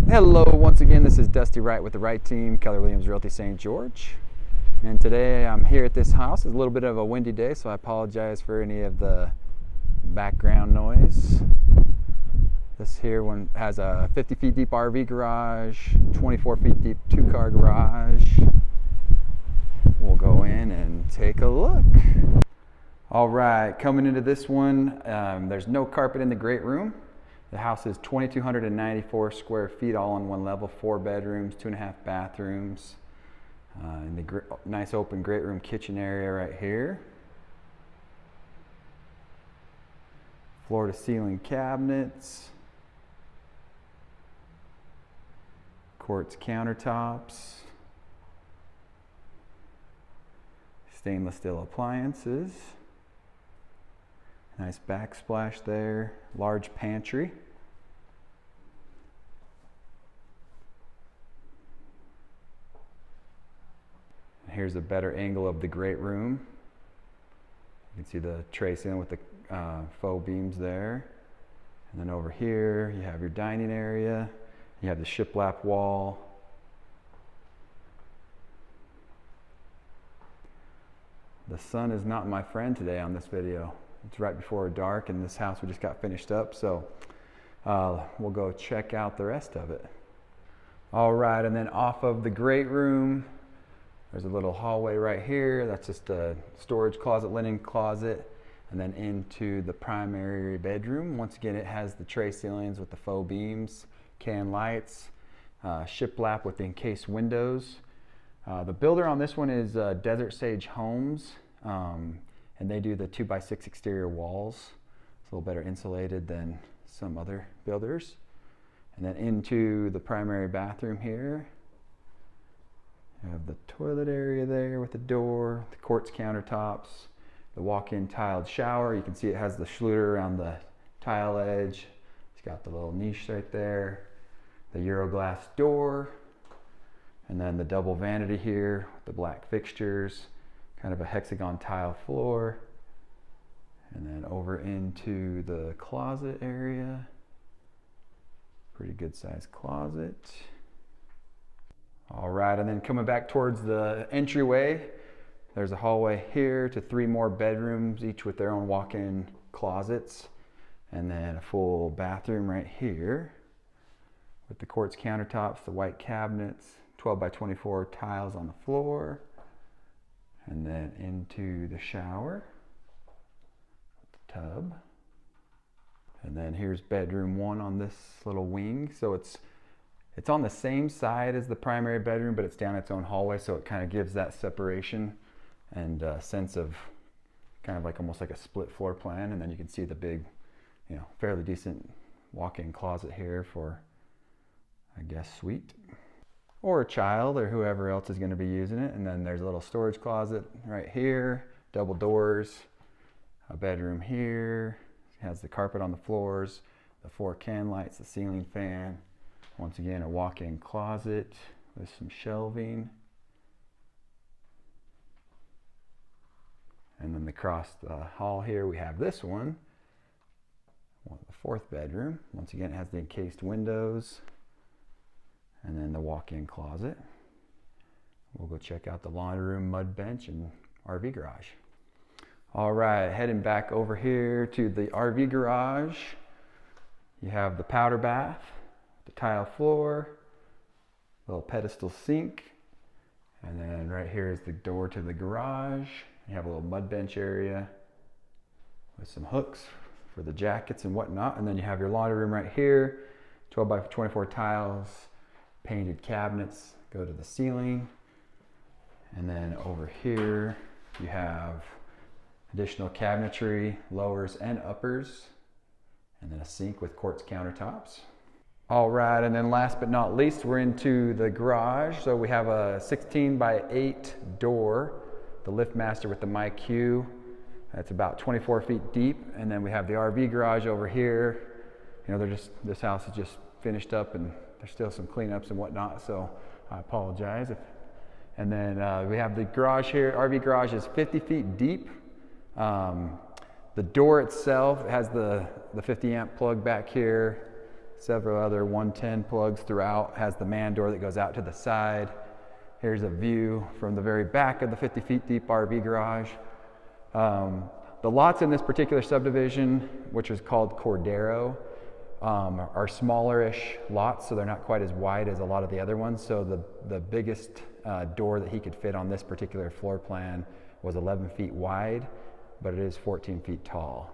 Hello, once again, this is Dusty Wright with the Wright team, Keller Williams Realty St. George. And today I'm here at this house. It's a little bit of a windy day, so I apologize for any of the background noise. This here one has a 50 feet deep RV garage, 24 feet deep 2-car garage. We'll go in and take a look. All right, coming into this one, there's no carpet in the great room. The house is 2,294 square feet, all on one level, 4 bedrooms, 2.5 bathrooms. In the nice open great room kitchen area right here. Floor to ceiling cabinets. Quartz countertops. Stainless steel appliances. Nice backsplash there. Large pantry. And here's a better angle of the great room. You can see the tray ceiling with the faux beams there. And then over here you have your dining area. You have the shiplap wall. The sun is not my friend today on this video. It's right before dark and this house we just got finished up, so we'll go check out the rest of it. All right, and then off of the great room, there's a little hallway right here. That's just a storage closet, linen closet, and then into the primary bedroom. Once again, it has the tray ceilings with the faux beams, can lights, shiplap with the encased windows. The builder on this one is Desert Sage Homes. And they do the 2x6 exterior walls. It's a little better insulated than some other builders. And then into the primary bathroom here. You have the toilet area there with the door, the quartz countertops, the walk-in tiled shower. You can see it has the Schluter around the tile edge. It's got the little niche right there. The Euroglass door. And then the double vanity here with the black fixtures. Kind of a hexagon tile floor. And then over into the closet area. Pretty good sized closet. All right, and then coming back towards the entryway, there's a hallway here to 3 more bedrooms, each with their own walk-in closets. And then a full bathroom right here with the quartz countertops, the white cabinets, 12 by 24 tiles on the floor. And then into the shower, the tub. And then here's bedroom 1 on this little wing. So it's on the same side as the primary bedroom, but it's down its own hallway, so it kind of gives that separation and sense of kind of like almost like a split floor plan. And then you can see the big, fairly decent walk-in closet here for, I guess, suite. Or a child or whoever else is going to be using it. And then there's a little storage closet right here, double doors, a bedroom here. It has the carpet on the floors, the 4 can lights, the ceiling fan. Once again, a walk-in closet with some shelving. And then across the hall here we have this one, the 4th bedroom. Once again, it has the encased windows. And then the walk-in closet. We'll go check out the laundry room, mud bench, and RV garage. All right, heading back over here to the RV garage. You have the powder bath, the tile floor, little pedestal sink, and then right here is the door to the garage. You have a little mud bench area with some hooks for the jackets and whatnot. And then you have your laundry room right here, 12 by 24 tiles. Painted cabinets go to the ceiling. And then over here you have additional cabinetry, lowers and uppers, and then a sink with quartz countertops. All right, and then last but not least, we're into the garage. So we have a 16 by 8 door, the LiftMaster with the MyQ. That's about 24 feet deep. And then we have the RV garage over here. This house is just finished up and there's still some cleanups and whatnot, so I apologize. And then we have the garage here. RV garage is 50 feet deep. The door itself has the 50 amp plug back here. several other 110 plugs throughout. Has the man door that goes out to the side. Here's a view from the very back of the 50 feet deep RV garage. The lots in this particular subdivision, which is called Cordero, are smaller-ish lots, so they're not quite as wide as a lot of the other ones. So the biggest door that he could fit on this particular floor plan was 11 feet wide, but it is 14 feet tall.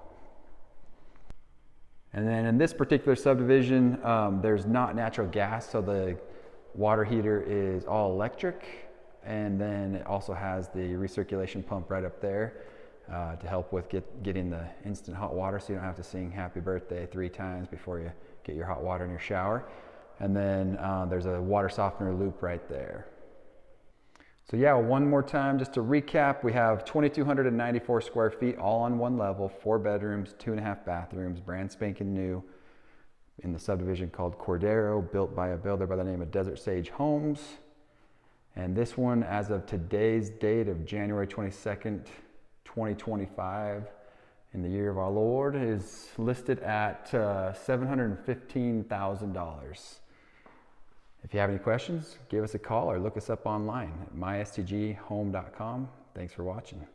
And then in this particular subdivision, there's not natural gas, so the water heater is all electric, and then it also has the recirculation pump right up there to help with getting the instant hot water, so you don't have to sing happy birthday 3 times before you get your hot water in your shower. And then there's a water softener loop right there. So yeah, one more time, just to recap, we have 2,294 square feet, all on one level, 4 bedrooms, 2.5 bathrooms, brand spanking new, in the subdivision called Cordero, built by a builder by the name of Desert Sage Homes. And this one, as of today's date of January 22nd, 2025, in the year of our Lord, is listed at $715,000. If you have any questions, give us a call or look us up online at mystghome.com. Thanks for watching.